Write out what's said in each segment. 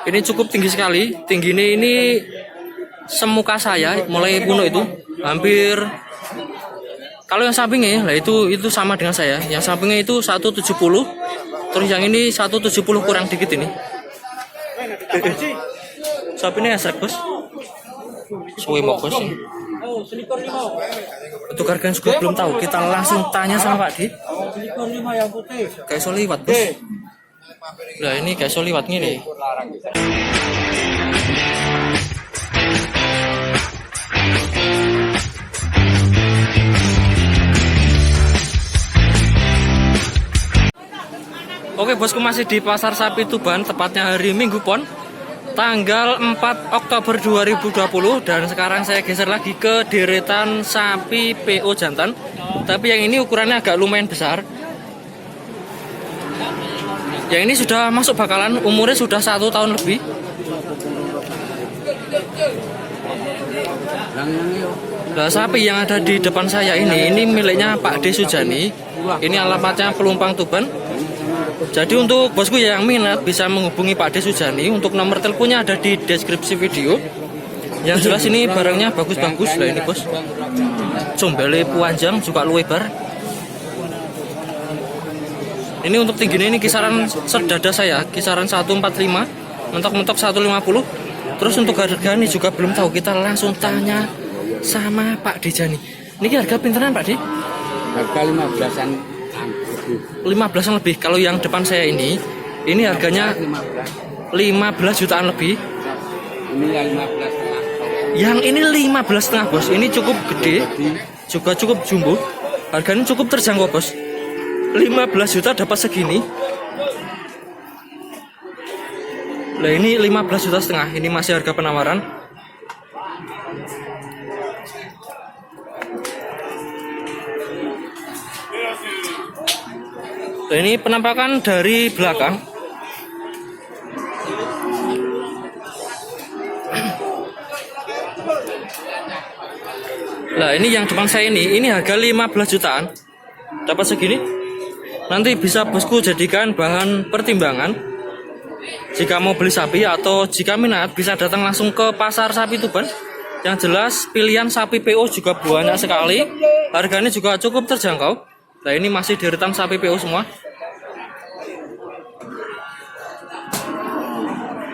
Ini cukup tinggi sekali. Tingginya ini semuka saya, mulai punuk itu hampir. Kalau yang sampingnya lah itu sama dengan saya. Yang sampingnya itu 170. Terus yang ini 170 kurang dikit ini. Sapinya esrek bos. Suwe mau bos ini. Untuk harganya juga belum tahu. Kita langsung tanya sama Pak Di. Kayak so liwat bos. Nah ini kayak so liwat nih. Oke bosku, masih di Pasar Sapi Tuban, tepatnya hari Minggu Pon, tanggal 4 Oktober 2020. Dan sekarang saya geser lagi ke deretan sapi PO jantan. Tapi yang ini ukurannya agak lumayan besar. Yang ini sudah masuk bakalan, umurnya sudah 1 tahun lebih. Nah, sapi yang ada di depan saya ini miliknya Pak D Sujani. Ini alamatnya Pelumpang Tuban. Jadi untuk bosku yang minat bisa menghubungi Pak D Sujani. Untuk nomor teleponnya ada di deskripsi video. Yang jelas ini barangnya bagus-bagus. Lah ini bos, combele panjang juga lebar. Ini untuk tingginya ini kisaran sedada saya, kisaran 145, mentok-mentok 150. Terus untuk harga ini juga belum tahu. Kita langsung tanya sama Pak D Jani. Ini harga pinteran Pak D? Harga 15-an. 15-an lebih. Kalau yang depan saya ini harganya 15 jutaan lebih. Ini yang 15,5. Yang ini 15,5 bos. Ini cukup gede, juga cukup jumbo. Harganya cukup terjangkau bos. 15 juta dapat segini. Nah ini 15,5 juta. Ini masih harga penawaran. Nah, ini penampakan dari belakang. Nah ini yang depan saya ini harga 15 jutaan dapat segini. Nanti bisa bosku jadikan bahan pertimbangan jika mau beli sapi, atau jika minat bisa datang langsung ke Pasar Sapi Tuban. Yang jelas pilihan sapi PO juga banyak sekali. Harganya juga cukup terjangkau. Nah ini masih deretan sapi PO semua.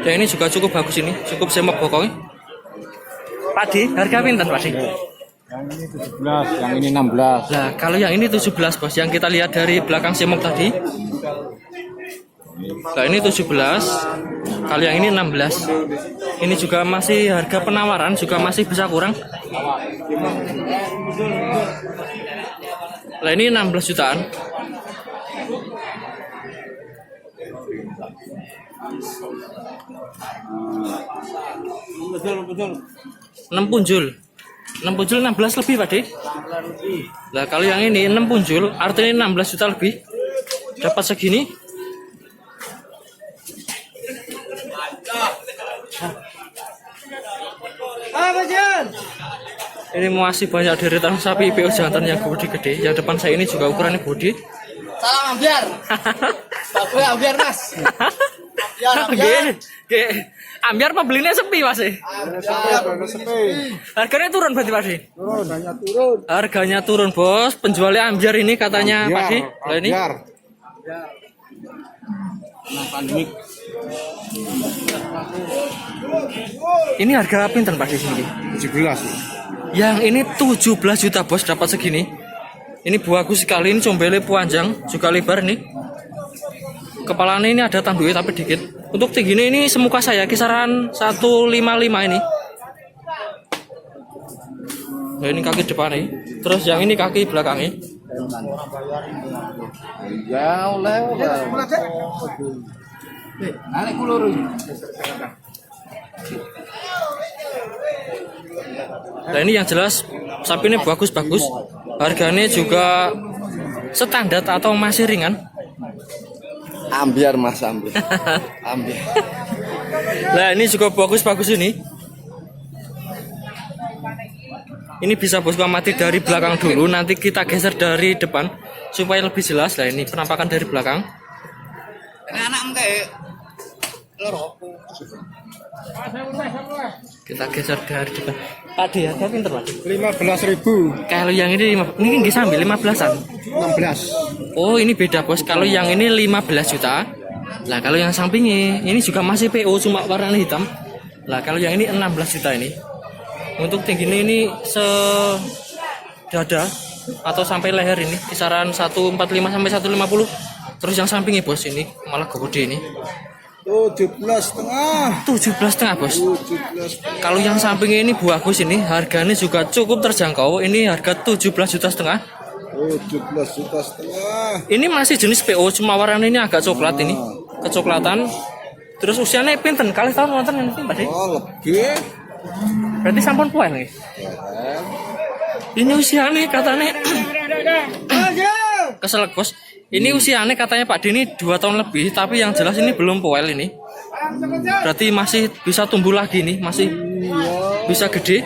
Dan ini juga cukup bagus, ini cukup semok bokongnya. Pak Di, harga pinten Pak Di? Yang ini 17, yang ini 16. Nah kalau yang ini 17 bos, yang kita lihat dari belakang semok tadi. Nah ini 17, kalau yang ini 16. Ini juga masih harga penawaran, juga masih bisa kurang. Nah ini 16 jutaan. Betul. 6 punjul. 6 punjul 16 lebih Pak De. Nah kalau yang ini 6 punjul artinya 16 juta lebih. Dapat segini. Ini masih banyak deretan sapi PO jantan yang gede-gede. Yang depan saya ini juga ukurannya gede. Salam ambiar. Bagus ambiar Mas. Ambiar pembelinya sepi Mas. Harganya turun berarti Pak De? Turun. Harganya turun bos. Penjualnya ambiar ini katanya Pak De. Nah ini. Pandemik. Ini harga pinten Pak De sini? 17. Yang ini 17 juta bos, dapat segini. Ini bagus sekali, ini combele panjang, juga lebar nih. Kepalanya ini ada tanduknya tapi dikit. Untuk tingginya ini semuka saya kisaran 155 ini. Nah ini kaki depan nih. Terus yang ini kaki belakangnya. Ya oleh. Naik kulur. Nah ini yang jelas sapi ini bagus-bagus. Harganya juga standar atau masih ringan. Ambiar Mas, ambiar. Nah ini juga bagus-bagus ini. Ini bisa bosku amati dari belakang dulu, nanti kita geser dari depan supaya lebih jelas. Nah ini penampakan dari belakang. Anak kayak loro. Kita geser dari depan. Pak D, harga pinter Pak D? 15.000. Kalau yang ini ini nggih sambil 15-an. 16. Oh, ini beda bos. Kalau yang ini 15 juta. Lah kalau yang sampingnya ini juga masih PO cuma warna hitam. Lah kalau yang ini 16 juta ini. Untuk tingginya ini dada atau sampai leher ini kisaran 145 sampai 150. Terus yang sampingnya bos ini malah gede ini. 17,5. 17,5 bos. 17. Kalau yang sampingnya ini bagus ini harganya juga cukup terjangkau. Ini harga 17,5 juta. 17,5 juta. Ini masih jenis PO cuma warnanya ini agak coklat ini. Kecoklatan. Terus usianya pinten? Kali tahun wonten ini Pak D? Oh, lebih. Berarti sampun poel nih. Ini usianya katanya keselak bos. Ini usianya katanya Pak D ini 2 tahun lebih, tapi yang jelas ini belum poel ini. Berarti masih bisa tumbuh lagi nih, masih bisa gede.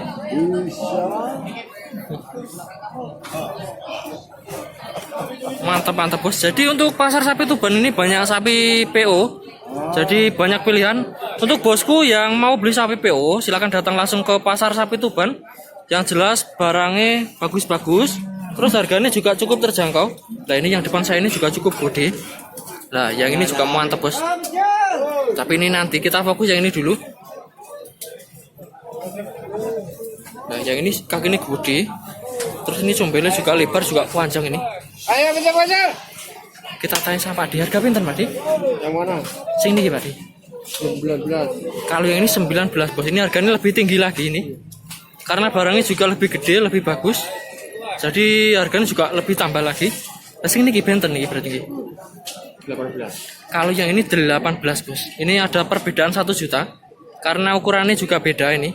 Mantap bos. Jadi untuk pasar sapi Tuban ini banyak sapi PO. Jadi banyak pilihan. Untuk bosku yang mau beli sapi PO, silakan datang langsung ke pasar sapi Tuban. Yang jelas barangnya bagus-bagus. Terus harganya juga cukup terjangkau. Nah ini yang depan saya ini juga cukup gede. Nah yang ini juga mantap bos. Tapi ini nanti kita fokus yang ini dulu. Nah yang ini kakinya gede. Terus ini combelnya juga lebar juga panjang ini. Ayo bener. Kita tanya sama Pak D, harga pinten Pak D? Yang mana? Sini Pak D. 19. Kalau yang ini 19 bos. Ini harganya lebih tinggi lagi ini. Karena barangnya juga lebih gede, lebih bagus. Jadi harganya juga lebih tambah lagi. Terus ini benten nih berarti. 18. Kalau yang ini 18 bos. Ini ada perbedaan 1 juta. Karena ukurannya juga beda ini.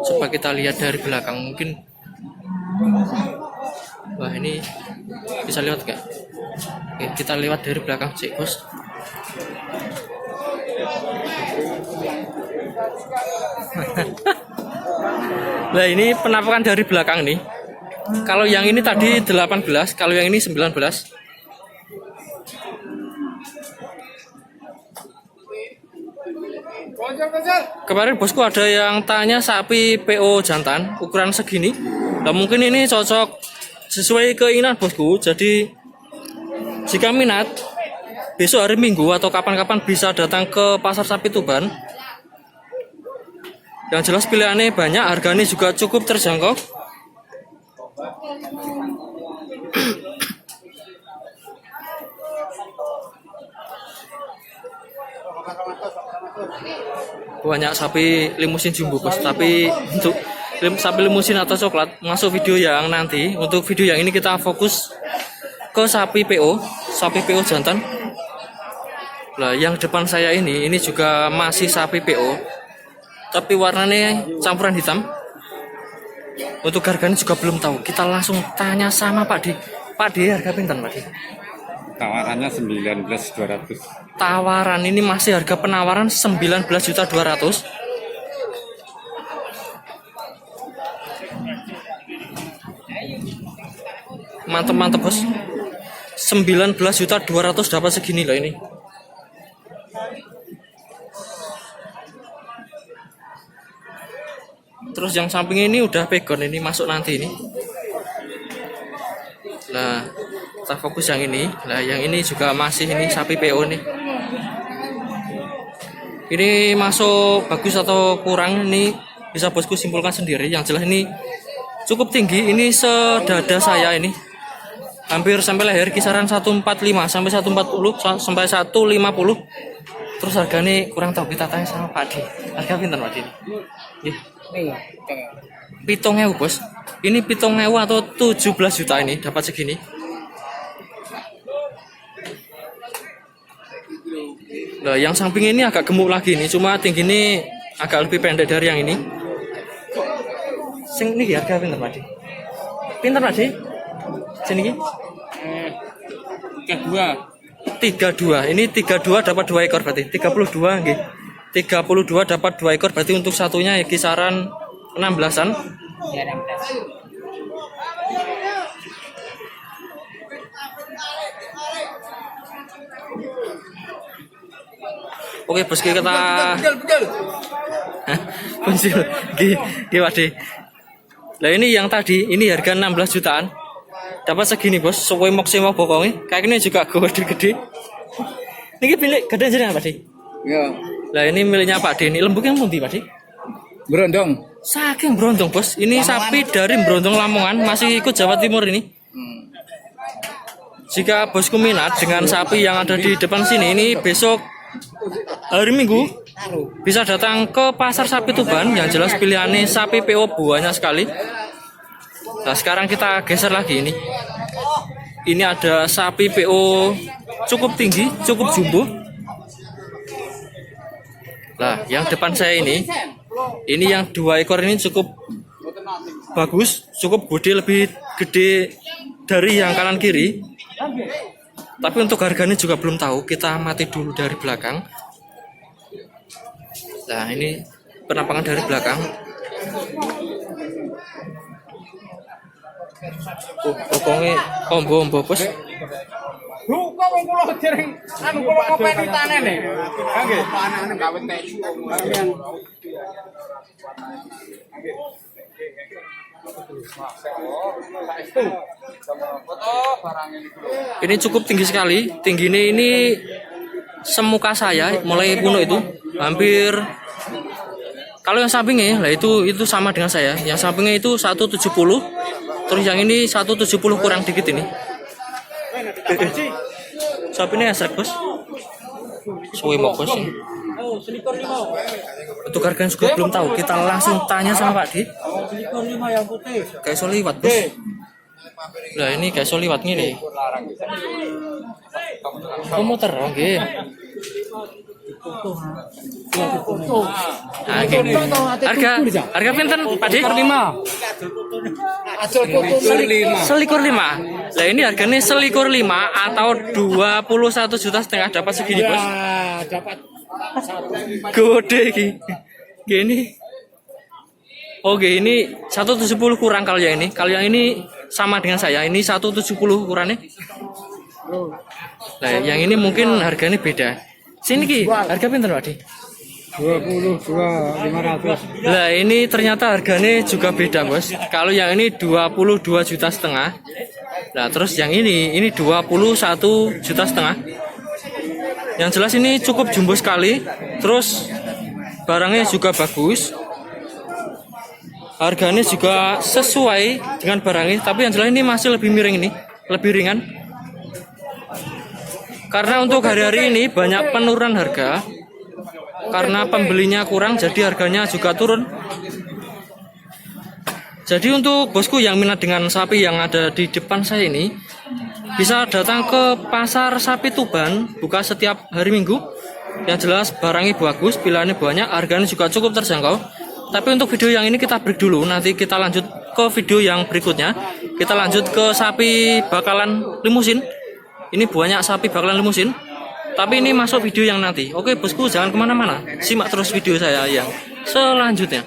Coba kita lihat dari belakang mungkin. Wah ini bisa lewat gak? Oke, kita lewat dari belakang cek bos. Nah ini penampakan dari belakang nih. Kalau yang ini tadi 18, kalau yang ini 19. Kemarin bosku ada yang tanya sapi PO jantan ukuran segini. Nah mungkin ini cocok sesuai keinginan bosku. Jadi jika minat besok hari Minggu atau kapan-kapan bisa datang ke pasar sapi Tuban. Yang jelas pilihannya banyak, harganya juga cukup terjangkau. Banyak sapi limusin jumbo bos, tapi untuk sapi limusin atau coklat masuk video yang nanti. Untuk video yang ini kita fokus ke sapi PO jantan. Nah yang depan saya ini juga masih sapi PO, tapi warnanya campuran hitam. Untuk harganya juga belum tahu. Kita langsung tanya sama Pak D. Pak D harga pinten Pak D? Tawarannya 19.200. Tawaran ini masih harga penawaran 19.200.000. Mantap bos. 19.200.000 dapat segini lah ini. Terus yang samping ini udah pegon, ini masuk nanti ini. Nah, kita fokus yang ini. Nah, yang ini juga masih ini sapi PO nih. Ini masuk bagus atau kurang ini bisa bosku simpulkan sendiri. Yang jelas ini cukup tinggi. Ini sedada saya ini. Hampir sampai leher kisaran 145 sampai 140 sampai 150. Terus harganya kurang tahu, kita tanya sama Pak D. Harga pinten Pak D? Nggih. 7.000 bos. Ini 7.000 atau 17 juta ini dapat segini. Nah, yang samping ini agak gemuk lagi nih, cuma tinggi ini agak lebih pendek dari yang ini. Sing ini harga pinten Pak D? Pinten Pak D? Sini iki. 32. Ini 32 dapat 2 ekor berarti 32 nggih. 32 dapat 2 ekor berarti untuk satunya ya kisaran 16-an. Oke bosku, kita Betul. pensil di Wade. Nah ini yang tadi, ini harga 16 jutaan. Dapat segini bos, sesuai maksimal bokongnya. Kayak ini juga gede-gede. Ini milik gede jenengan Pak De. Ya. Nah ini miliknya Pak De. Ini lembuknya pundi Pak De? Berondong. Saking Brondong bos. Ini sapi dari Brondong Lamongan, masih ikut Jawa Timur ini. Jika bosku minat dengan sapi yang ada di depan sini, ini besok hari Minggu bisa datang ke pasar sapi Tuban. Yang jelas pilihannya sapi PO banyak sekali. Nah sekarang kita geser lagi ini. Ini ada sapi PO cukup tinggi, cukup jumbo. Nah yang depan saya ini yang 2 ekor ini cukup bagus, cukup gede, lebih gede dari yang kanan kiri. Tapi untuk harganya juga belum tahu, kita amati dulu dari belakang. Nah ini penampakan dari belakang. Pokoknya ombo bos. Kok wong kula dereng anu kula ngopeni tanen nih. Nggih. Panane gawe tesu. Ini cukup tinggi sekali. Tingginya ini semuka saya, mulai puno itu hampir. Kalau yang sampingnya, lah itu sama dengan saya. Yang sampingnya itu 170. Terus yang ini 170 kurang dikit ini. Sapinya esrek bos. Suwe mau bos. Untuk harganya juga belum tahu. Kita langsung tanya sama Pak De. Kayak soliwat bos. Nah ini kayak soliwat nih. Komuter, oke. Harga pinten Pak De? 5. Selikur 5. Lah ini harganya selikur 5 atau 21,5 juta dapat segini bos. Dapat Gede gini. Oke ini 170 kurang kalau yang ini. Kalau yang ini sama dengan saya. Ini 170 kurangnya. Nah yang ini mungkin harganya beda. Sini ki, harga pinten Pak De? 22.500. Nah ini ternyata harganya juga beda bos. Kalau yang ini 22,5 juta. Nah terus yang ini 21,5 juta. Yang jelas ini cukup jumbo sekali. Terus barangnya juga bagus. Harganya juga sesuai dengan barangnya. Tapi yang jelas ini masih lebih miring ini, lebih ringan. Karena untuk hari-hari ini banyak penurunan harga. Karena pembelinya kurang, jadi harganya juga turun. Jadi untuk bosku yang minat dengan sapi yang ada di depan saya ini, bisa datang ke pasar sapi Tuban, buka setiap hari Minggu. Yang jelas barangnya bagus, pilihannya banyak, harganya juga cukup terjangkau. Tapi untuk video yang ini kita break dulu, nanti kita lanjut ke video yang berikutnya. Kita lanjut ke sapi bakalan limusin. Ini banyak sapi bakalan limusin. Tapi ini masuk video yang nanti. Oke bosku, jangan kemana-mana. Simak terus video saya yang selanjutnya.